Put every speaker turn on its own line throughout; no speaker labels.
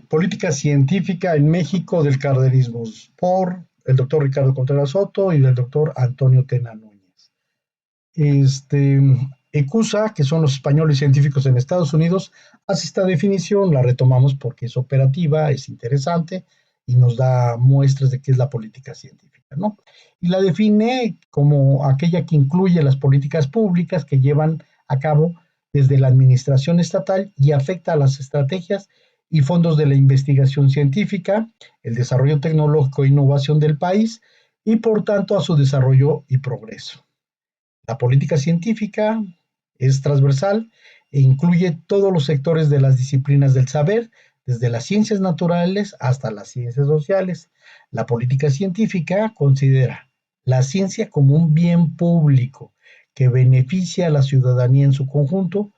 Política científica en México del cardenismo, por el doctor Ricardo Contreras Soto y del doctor Antonio Tena Núñez. Este, ECUSA, que son los españoles científicos en Estados Unidos, hace esta definición, la retomamos porque es operativa, es interesante y nos da muestras de qué es la política científica, ¿no? Y la define como aquella que incluye las políticas públicas que llevan a cabo desde la administración estatal y afecta a las estrategias y fondos de la investigación científica, el desarrollo tecnológico e innovación del país y por tanto a su desarrollo y progreso. La política científica es transversal e incluye todos los sectores de las disciplinas del saber, desde las ciencias naturales hasta las ciencias sociales. La política científica considera la ciencia como un bien público que beneficia a la ciudadanía en su conjunto.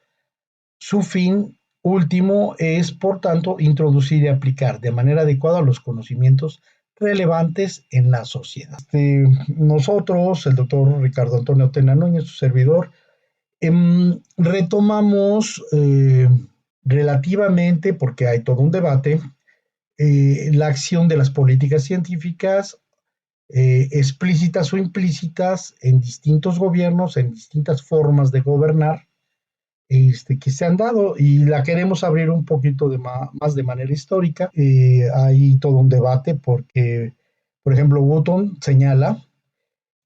Su fin último es, por tanto, introducir y aplicar de manera adecuada los conocimientos relevantes en la sociedad. Nosotros, el doctor Ricardo Antonio Tena Núñez, su servidor, retomamos relativamente, porque hay todo un debate, la acción de las políticas científicas explícitas o implícitas en distintos gobiernos, en distintas formas de gobernar, que se han dado y la queremos abrir un poquito más de manera histórica. Hay todo un debate porque, por ejemplo, Wotton señala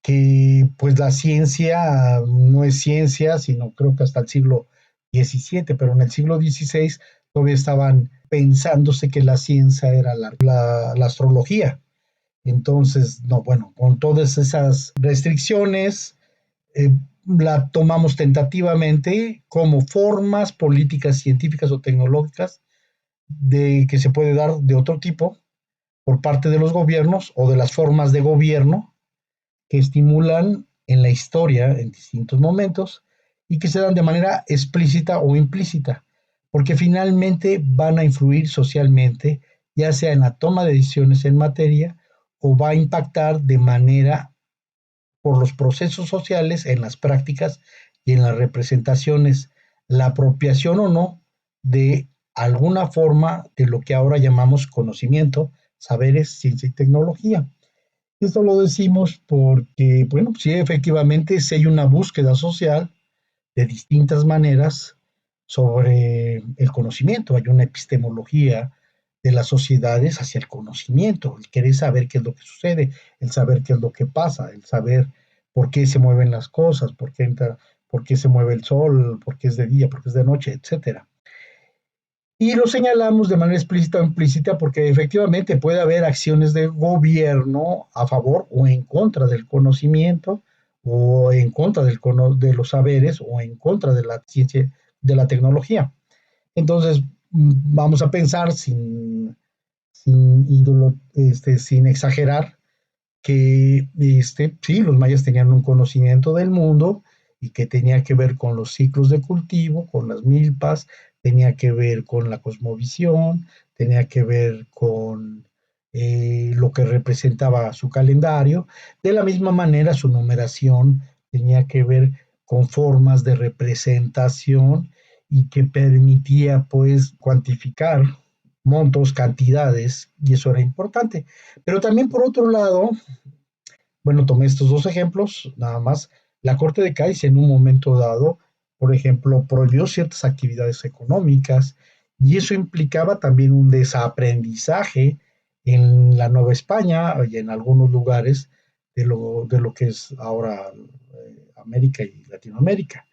que pues la ciencia no es ciencia, sino creo que hasta el siglo XVII, pero en el siglo XVI todavía estaban pensándose que la ciencia era la astrología. Entonces, no, bueno, con todas esas restricciones, eh, la tomamos tentativamente como formas políticas, científicas o tecnológicas de que se puede dar de otro tipo por parte de los gobiernos o de las formas de gobierno que estimulan en la historia en distintos momentos y que se dan de manera explícita o implícita, porque finalmente van a influir socialmente, ya sea en la toma de decisiones en materia o va a impactar de manera por los procesos sociales, en las prácticas y en las representaciones, la apropiación o no de alguna forma de lo que ahora llamamos conocimiento, saberes, ciencia y tecnología. Esto lo decimos porque, bueno, sí, efectivamente, sí hay una búsqueda social de distintas maneras sobre el conocimiento. Hay una epistemología de las sociedades hacia el conocimiento, el querer saber qué es lo que sucede, el saber qué es lo que pasa, el saber por qué se mueven las cosas, por qué se mueve el sol, por qué es de día, por qué es de noche, etcétera. Y lo señalamos de manera explícita o implícita porque efectivamente puede haber acciones de gobierno a favor o en contra del conocimiento o en contra de los saberes o en contra de la ciencia, de la tecnología. Entonces, vamos a pensar sin exagerar que sí, los mayas tenían un conocimiento del mundo y que tenía que ver con los ciclos de cultivo, con las milpas, tenía que ver con la cosmovisión, tenía que ver con lo que representaba su calendario. De la misma manera, su numeración tenía que ver con formas de representación y que permitía pues cuantificar montos, cantidades, y eso era importante. Pero también por otro lado, bueno, tomé estos dos ejemplos, nada más. La Corte de Cádiz en un momento dado, por ejemplo, prohibió ciertas actividades económicas y eso implicaba también un desaprendizaje en la Nueva España y en algunos lugares de lo que es ahora América y Latinoamérica.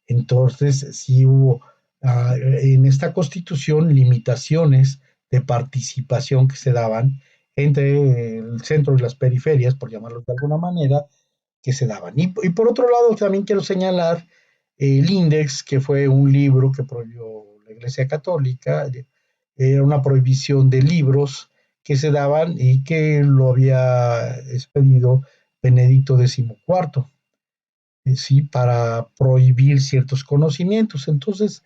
Entonces, sí hubo en esta constitución limitaciones de participación que se daban entre el centro y las periferias, por llamarlo de alguna manera, que se daban. Y por otro lado, también quiero señalar el Index, que fue un libro que prohibió la Iglesia Católica, era una prohibición de libros que se daban y que lo había expedido Benedicto XIV, ¿sí? Para prohibir ciertos conocimientos. Entonces,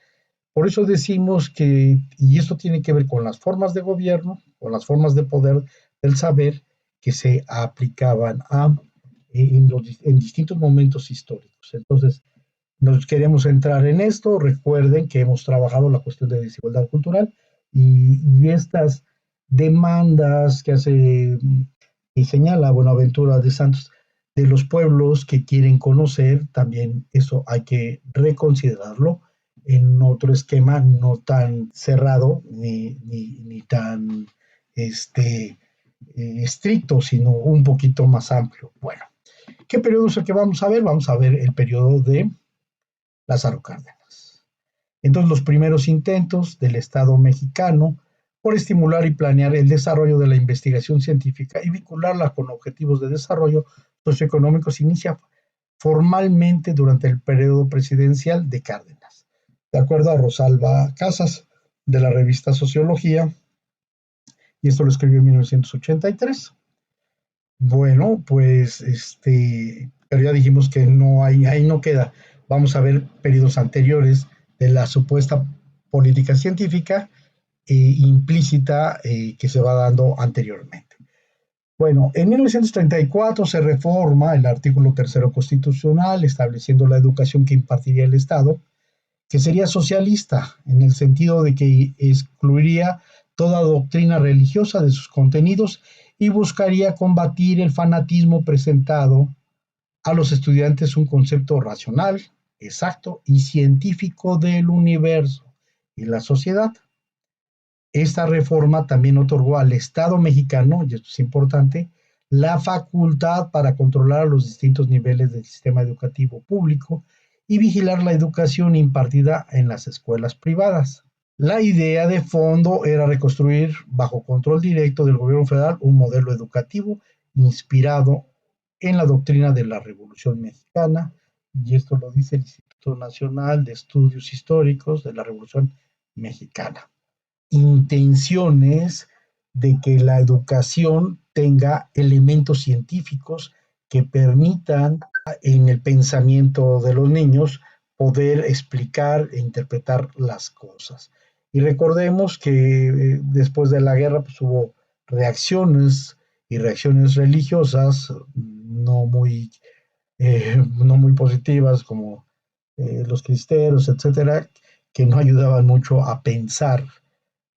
por eso decimos que, y esto tiene que ver con las formas de gobierno, con las formas de poder del saber que se aplicaban en distintos momentos históricos. Entonces, nos queremos entrar en esto. Recuerden que hemos trabajado la cuestión de desigualdad cultural y estas demandas que hace y señala Buenaventura de Santos de los pueblos que quieren conocer, también eso hay que reconsiderarlo en otro esquema no tan cerrado ni tan este, estricto, sino un poquito más amplio. Bueno, ¿qué periodo es el que vamos a ver? Vamos a ver el periodo de Lázaro Cárdenas. Entonces, los primeros intentos del Estado mexicano por estimular y planear el desarrollo de la investigación científica y vincularla con objetivos de desarrollo socioeconómico se inicia formalmente durante el periodo presidencial de Cárdenas. De acuerdo a Rosalba Casas, de la revista Sociología, y esto lo escribió en 1983. Bueno, pues pero ya dijimos que no hay, ahí no queda. Vamos a ver periodos anteriores de la supuesta política científica implícita que se va dando anteriormente. Bueno, en 1934 se reforma el artículo tercero constitucional estableciendo la educación que impartiría el Estado, que sería socialista en el sentido de que excluiría toda doctrina religiosa de sus contenidos y buscaría combatir el fanatismo presentado a los estudiantes un concepto racional, exacto y científico del universo y la sociedad. Esta reforma también otorgó al Estado mexicano, y esto es importante, la facultad para controlar los distintos niveles del sistema educativo público y vigilar la educación impartida en las escuelas privadas. La idea de fondo era reconstruir, bajo control directo del gobierno federal, un modelo educativo inspirado en la doctrina de la Revolución Mexicana, y esto lo dice el Instituto Nacional de Estudios Históricos de la Revolución Mexicana. Intenciones de que la educación tenga elementos científicos que permitan en el pensamiento de los niños poder explicar e interpretar las cosas. Y recordemos que después de la guerra pues, hubo reacciones y reacciones religiosas no muy positivas como los cristeros, etcétera, que no ayudaban mucho a pensar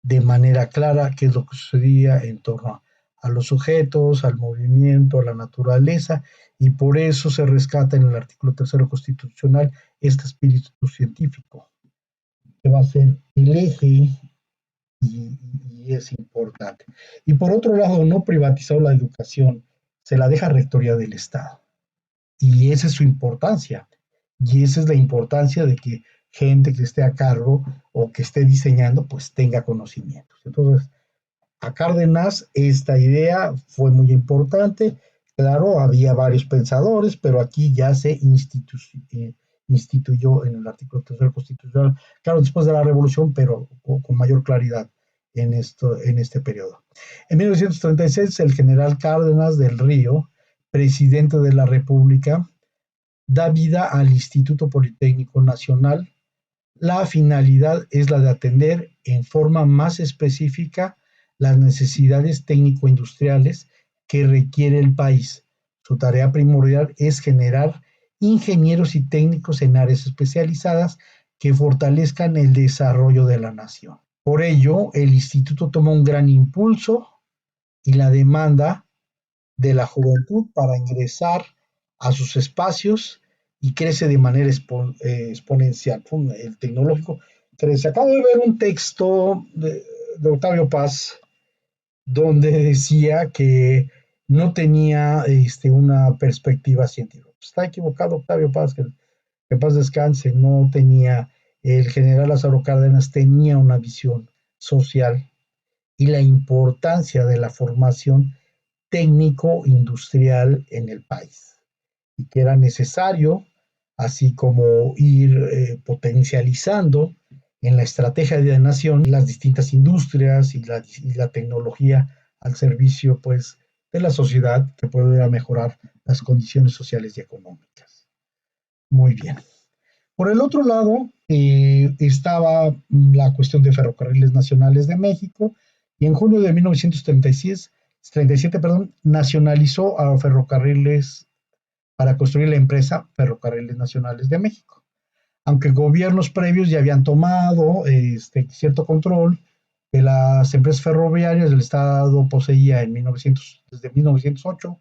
de manera clara qué es lo que sucedía en torno a los sujetos, al movimiento, a la naturaleza, y por eso se rescata en el artículo tercero constitucional este espíritu científico, que va a ser el eje y es importante. Y por otro lado, no privatizar la educación, se la deja a rectoría del Estado. Y esa es su importancia. Y esa es la importancia de que gente que esté a cargo o que esté diseñando, pues tenga conocimientos. Entonces, a Cárdenas esta idea fue muy importante. Claro, había varios pensadores, pero aquí ya se instituyó en el artículo tercero constitucional, claro, después de la revolución, pero con mayor claridad en este periodo. En 1936, el general Cárdenas del Río, presidente de la República, da vida al Instituto Politécnico Nacional. La finalidad es la de atender en forma más específica las necesidades técnico-industriales que requiere el país. Su tarea primordial es generar ingenieros y técnicos en áreas especializadas que fortalezcan el desarrollo de la nación. Por ello, el instituto toma un gran impulso y la demanda de la juventud para ingresar a sus espacios y crece de manera exponencial. El tecnológico crece. Acabo de ver un texto de Octavio Paz donde decía que no tenía una perspectiva científica. Está equivocado Octavio Paz, que paz descanse, no tenía, el general Lázaro Cárdenas tenía una visión social y la importancia de la formación técnico-industrial en el país y que era necesario, así como ir potencializando en la estrategia de la nación las distintas industrias y la tecnología al servicio pues, de la sociedad que pudiera mejorar las condiciones sociales y económicas. Muy bien. Por el otro lado, estaba la cuestión de Ferrocarriles Nacionales de México y en junio de 1937, nacionalizó a Ferrocarriles para construir la empresa Ferrocarriles Nacionales de México. Aunque gobiernos previos ya habían tomado cierto control, que las empresas ferroviarias del Estado poseía desde 1908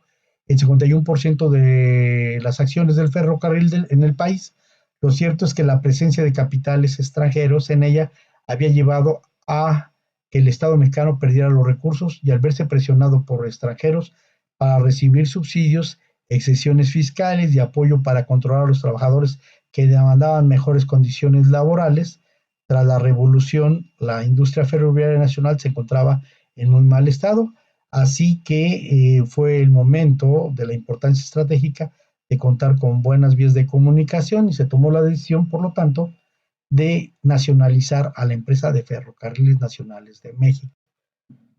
el 51% de las acciones del ferrocarril en el país. Lo cierto es que la presencia de capitales extranjeros en ella había llevado a que el Estado mexicano perdiera los recursos y al verse presionado por extranjeros para recibir subsidios, exenciones fiscales y apoyo para controlar a los trabajadores que demandaban mejores condiciones laborales, tras la revolución, la industria ferroviaria nacional se encontraba en muy mal estado, así que fue el momento de la importancia estratégica de contar con buenas vías de comunicación y se tomó la decisión, por lo tanto, de nacionalizar a la empresa de Ferrocarriles Nacionales de México.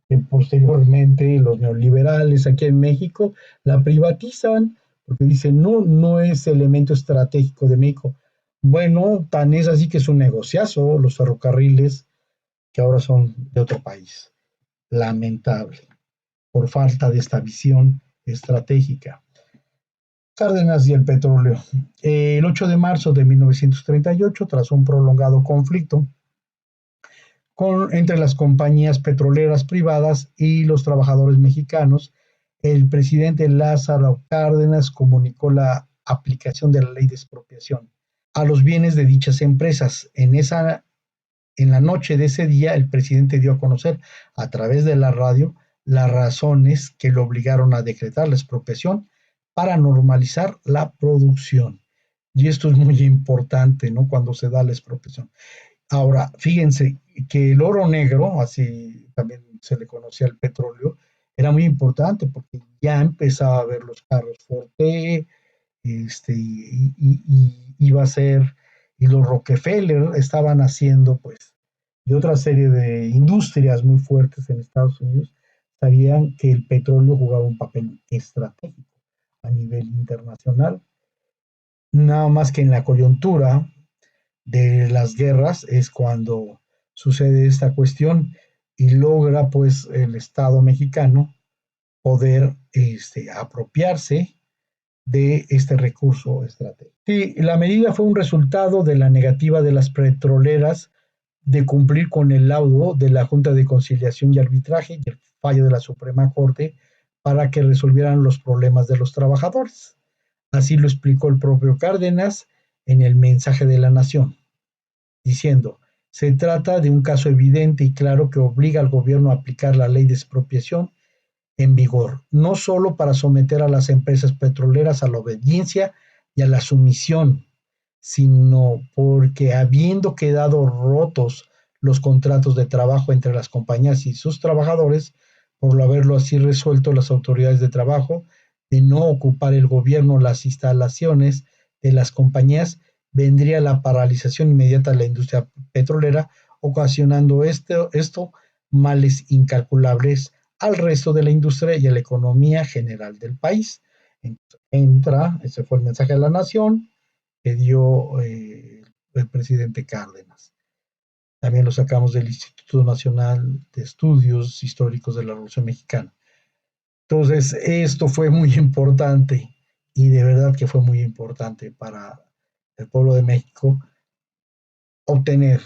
Que posteriormente los neoliberales aquí en México la privatizan porque dicen, no, no es elemento estratégico de México. Bueno, tan es así que es un negociazo los ferrocarriles que ahora son de otro país. Lamentable, por falta de esta visión estratégica. Cárdenas y el petróleo. El 8 de marzo de 1938, tras un prolongado conflicto entre las compañías petroleras privadas y los trabajadores mexicanos, el presidente Lázaro Cárdenas comunicó la aplicación de la ley de expropiación a los bienes de dichas empresas. En la noche de ese día, el presidente dio a conocer a través de la radio las razones que lo obligaron a decretar la expropiación para normalizar la producción. Y esto es muy importante, ¿no? Cuando se da la expropiación. Ahora, fíjense que el oro negro, así también se le conocía al petróleo, era muy importante porque ya empezaba a ver los carros Forte, iba a ser, y los Rockefeller estaban haciendo, pues, y otra serie de industrias muy fuertes en Estados Unidos, sabían que el petróleo jugaba un papel estratégico a nivel internacional, nada más que en la coyuntura de las guerras es cuando sucede esta cuestión y logra pues el Estado mexicano poder apropiarse de este recurso estratégico. Sí, la medida fue un resultado de la negativa de las petroleras de cumplir con el laudo de la Junta de Conciliación y Arbitraje y el fallo de la Suprema Corte para que resolvieran los problemas de los trabajadores. Así lo explicó el propio Cárdenas en el mensaje de la Nación, diciendo, se trata de un caso evidente y claro que obliga al gobierno a aplicar la ley de expropiación en vigor, no solo para someter a las empresas petroleras a la obediencia y a la sumisión, sino porque habiendo quedado rotos los contratos de trabajo entre las compañías y sus trabajadores, por lo haberlo así resuelto las autoridades de trabajo, de no ocupar el gobierno las instalaciones de las compañías, vendría la paralización inmediata de la industria petrolera, ocasionando esto males incalculables al resto de la industria y a la economía general del país. Ese fue el mensaje de la Nación que dio el presidente Cárdenas. También lo sacamos del Instituto Nacional de Estudios Históricos de la Revolución Mexicana. Entonces, esto fue muy importante y de verdad que fue muy importante para el pueblo de México obtener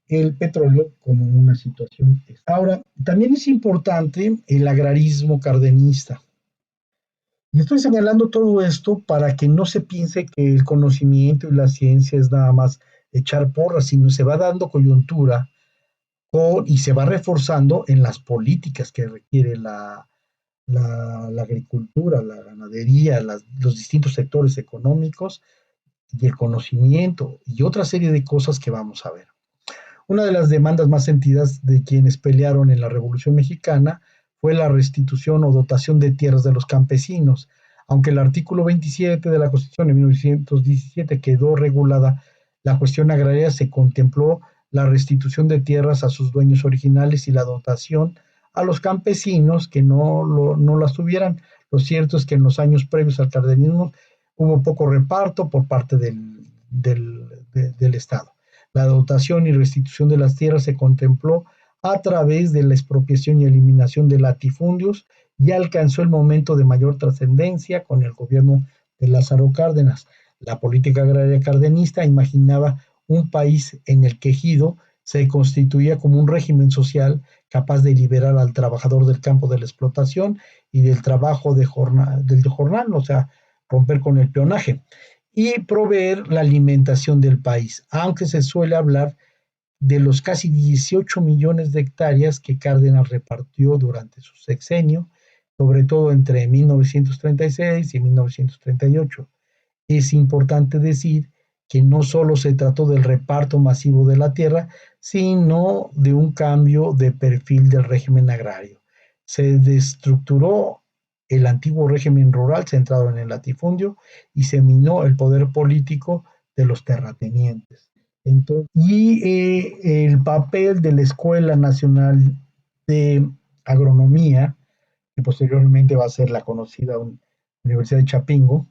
el petróleo como una situación. Ahora, también es importante el agrarismo cardenista. Y estoy señalando todo esto para que no se piense que el conocimiento y la ciencia es nada más echar porras, sino se va dando coyuntura y se va reforzando en las políticas que requiere la agricultura, la ganadería, los distintos sectores económicos y el conocimiento y otra serie de cosas que vamos a ver. Una de las demandas más sentidas de quienes pelearon en la Revolución Mexicana fue la restitución o dotación de tierras de los campesinos. Aunque el artículo 27 de la Constitución de 1917 quedó regulada la cuestión agraria, se contempló la restitución de tierras a sus dueños originales y la dotación a los campesinos que no las tuvieran. Lo cierto es que en los años previos al cardenismo hubo poco reparto por parte del Estado. La dotación y restitución de las tierras se contempló a través de la expropiación y eliminación de latifundios y alcanzó el momento de mayor trascendencia con el gobierno de Lázaro Cárdenas. La política agraria cardenista imaginaba un país en el que ejido se constituía como un régimen social capaz de liberar al trabajador del campo de la explotación y del trabajo del jornal, o sea, romper con el peonaje, y proveer la alimentación del país, aunque se suele hablar de los casi 18 millones de hectáreas que Cárdenas repartió durante su sexenio, sobre todo entre 1936 y 1938. Es importante decir que no solo se trató del reparto masivo de la tierra, sino de un cambio de perfil del régimen agrario. Se destructuró el antiguo régimen rural centrado en el latifundio y se minó el poder político de los terratenientes. Entonces, el papel de la Escuela Nacional de Agronomía, que posteriormente va a ser la conocida Universidad de Chapingo,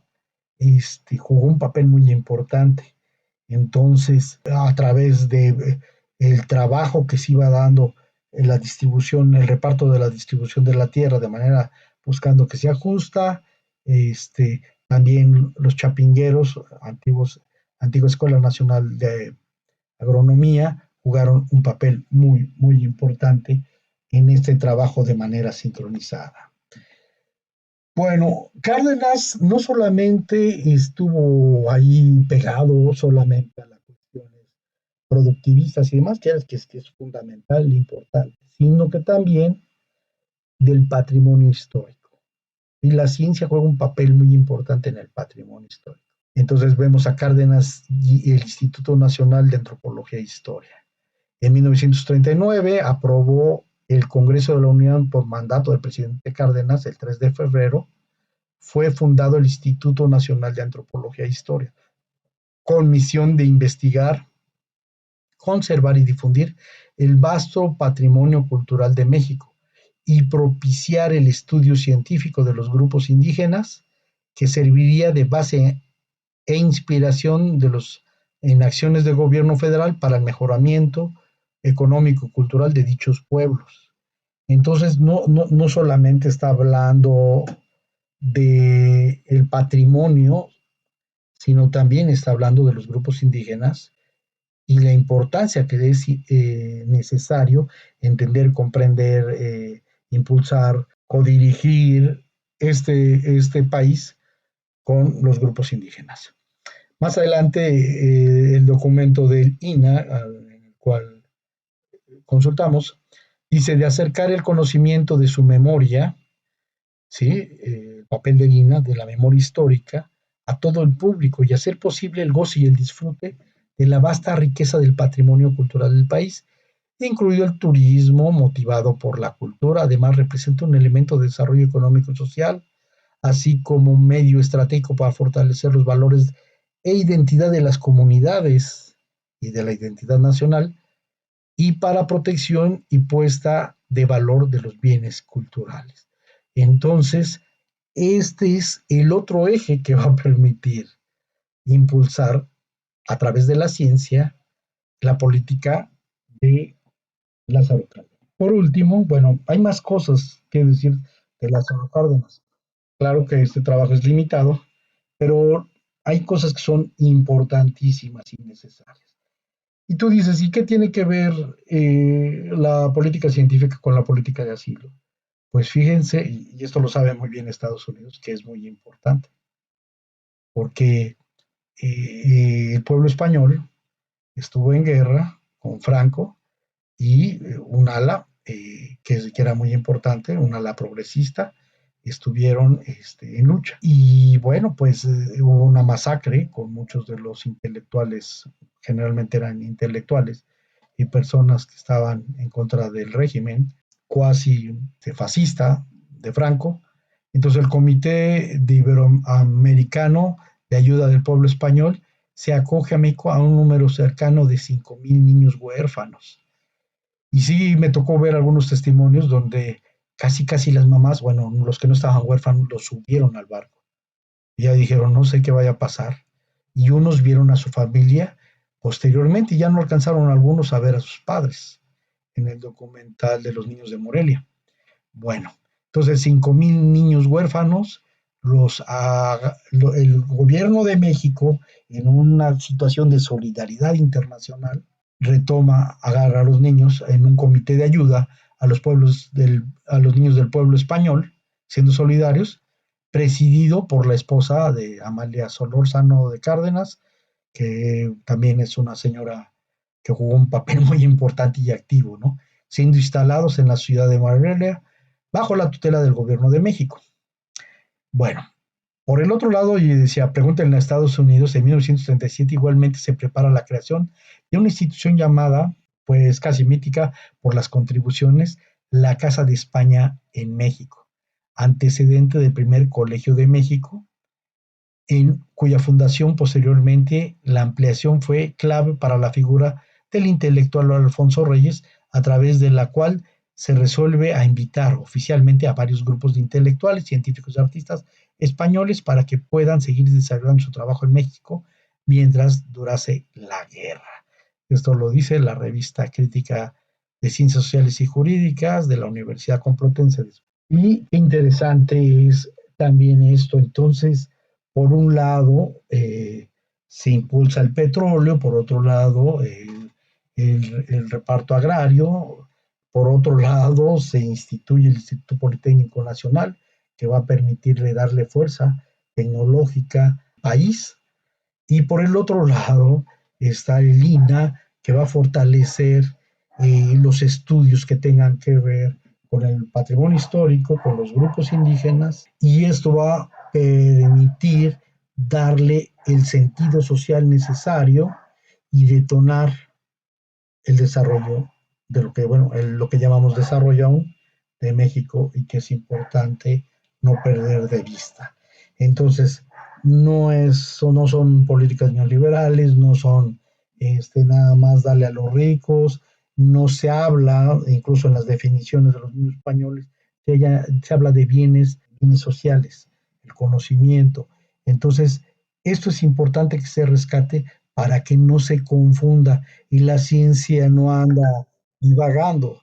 jugó un papel muy importante. Entonces, a través de el trabajo que se iba dando en la distribución, el reparto de la distribución de la tierra de manera buscando que sea justa, también los chapingueros, antigua Escuela Nacional de Agronomía, jugaron un papel muy, muy importante en este trabajo de manera sincronizada. Bueno, Cárdenas no solamente estuvo ahí pegado solamente a las cuestiones productivistas y demás, que es fundamental e importante, sino que también del patrimonio histórico. Y la ciencia juega un papel muy importante en el patrimonio histórico. Entonces vemos a Cárdenas y el Instituto Nacional de Antropología e Historia. En 1939 aprobó el Congreso de la Unión por mandato del presidente Cárdenas el 3 de febrero. Fue fundado el Instituto Nacional de Antropología e Historia, con misión de investigar, conservar y difundir el vasto patrimonio cultural de México y propiciar el estudio científico de los grupos indígenas, que serviría de base e inspiración en acciones del gobierno federal para el mejoramiento económico y cultural de dichos pueblos. Entonces, no solamente está hablando del patrimonio, sino también está hablando de los grupos indígenas y la importancia que es necesario entender, comprender, impulsar, codirigir este país con los grupos indígenas. Más adelante, el documento del INA, en el cual consultamos, dice de acercar el conocimiento de su memoria, ¿sí? El papel del INA, de la memoria histórica, a todo el público y hacer posible el goce y el disfrute de la vasta riqueza del patrimonio cultural del país, incluido el turismo motivado por la cultura. Además, representa un elemento de desarrollo económico y social, así como un medio estratégico para fortalecer los valores e identidad de las comunidades y de la identidad nacional, y para protección y puesta de valor de los bienes culturales. Entonces, este es el otro eje que va a permitir impulsar a través de la ciencia la política de Lázaro Cárdenas. Por último, bueno, hay más cosas que decir de Lázaro Cárdenas. Claro que este trabajo es limitado, pero hay cosas que son importantísimas y necesarias. Y tú dices, ¿y qué tiene que ver la política científica con la política de asilo? Pues fíjense, y esto lo sabe muy bien Estados Unidos, que es muy importante, porque el pueblo español estuvo en guerra con Franco y un ala que era muy importante, un ala progresista, estuvieron en lucha. Y bueno, pues hubo una masacre con muchos de los intelectuales, generalmente eran intelectuales y personas que estaban en contra del régimen cuasi fascista de Franco. Entonces el Comité de Iberoamericano de Ayuda del Pueblo Español se acoge a México a un número cercano de 5,000 niños huérfanos. Y sí, me tocó ver algunos testimonios donde casi las mamás, bueno, los que no estaban huérfanos, los subieron al barco. Y ya dijeron, no sé qué vaya a pasar. Y unos vieron a su familia posteriormente y ya no alcanzaron algunos a ver a sus padres en el documental de los niños de Morelia. Bueno, entonces 5,000 niños huérfanos, el gobierno de México, en una situación de solidaridad internacional, retoma, agarra a los niños en un comité de ayuda a a los niños del pueblo español, siendo solidarios, presidido por la esposa de Amalia Solórzano de Cárdenas, que también es una señora que jugó un papel muy importante y activo, ¿no? Siendo instalados en la ciudad de Morelia bajo la tutela del gobierno de México. Bueno, por el otro lado, y decía, pregúntenle a Estados Unidos, en 1937 igualmente se prepara la creación de una institución llamada, pues casi mítica por las contribuciones, la Casa de España en México, antecedente del primer Colegio de México, en cuya fundación posteriormente la ampliación fue clave para la figura del intelectual Alfonso Reyes, a través de la cual se resuelve a invitar oficialmente a varios grupos de intelectuales, científicos y artistas españoles para que puedan seguir desarrollando su trabajo en México mientras durase la guerra. Esto lo dice la revista crítica de Ciencias Sociales y Jurídicas de la Universidad Complutense. Y qué interesante es también esto. Entonces, por un lado, se impulsa el petróleo, por otro lado, el reparto agrario, por otro lado, se instituye el Instituto Politécnico Nacional, que va a permitirle darle fuerza tecnológica al país, y por el otro lado está el INA, que va a fortalecer los estudios que tengan que ver con el patrimonio histórico, con los grupos indígenas, y esto va a permitir darle el sentido social necesario y detonar el desarrollo de lo que, bueno, lo que llamamos desarrollo aún de México, y que es importante no perder de vista. Entonces, no son políticas neoliberales, no son nada más darle a los ricos, no se habla, incluso en las definiciones de los niños españoles, se habla de bienes sociales, el conocimiento. Entonces, esto es importante que se rescate para que no se confunda, y la ciencia no anda divagando,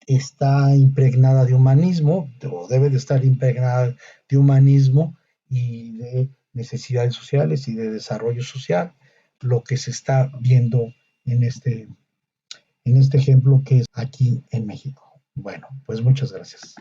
está impregnada de humanismo, o debe de estar impregnada de humanismo y de necesidades sociales y de desarrollo social, lo que se está viendo en en este ejemplo que es aquí en México. Bueno, pues muchas gracias.